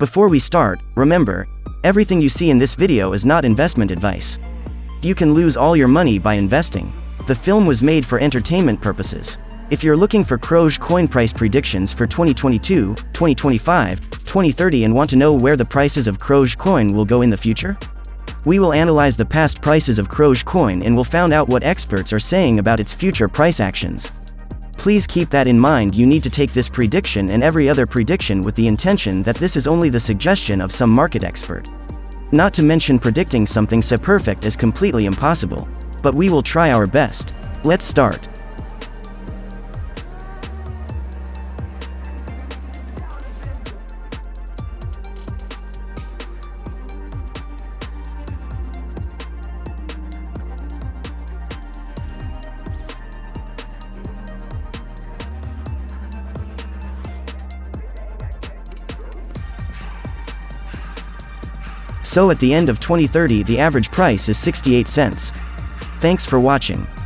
Before we start, remember, everything you see in this video is not investment advice. You can lose all your money by investing. The film was made for entertainment purposes. If you're looking for CrogeCoin price predictions for 2022, 2025, 2030 and want to know where the prices of CrogeCoin will go in the future, we will analyze the past prices of CrogeCoin and will find out what experts are saying about its future price actions. Please keep that in mind. You need to take this prediction and every other prediction with the intention that this is only the suggestion of some market expert. Not to mention predicting something so perfect is completely impossible. But we will try our best. Let's start. So at the end of 2030 the average price is 68 cents. Thanks for watching.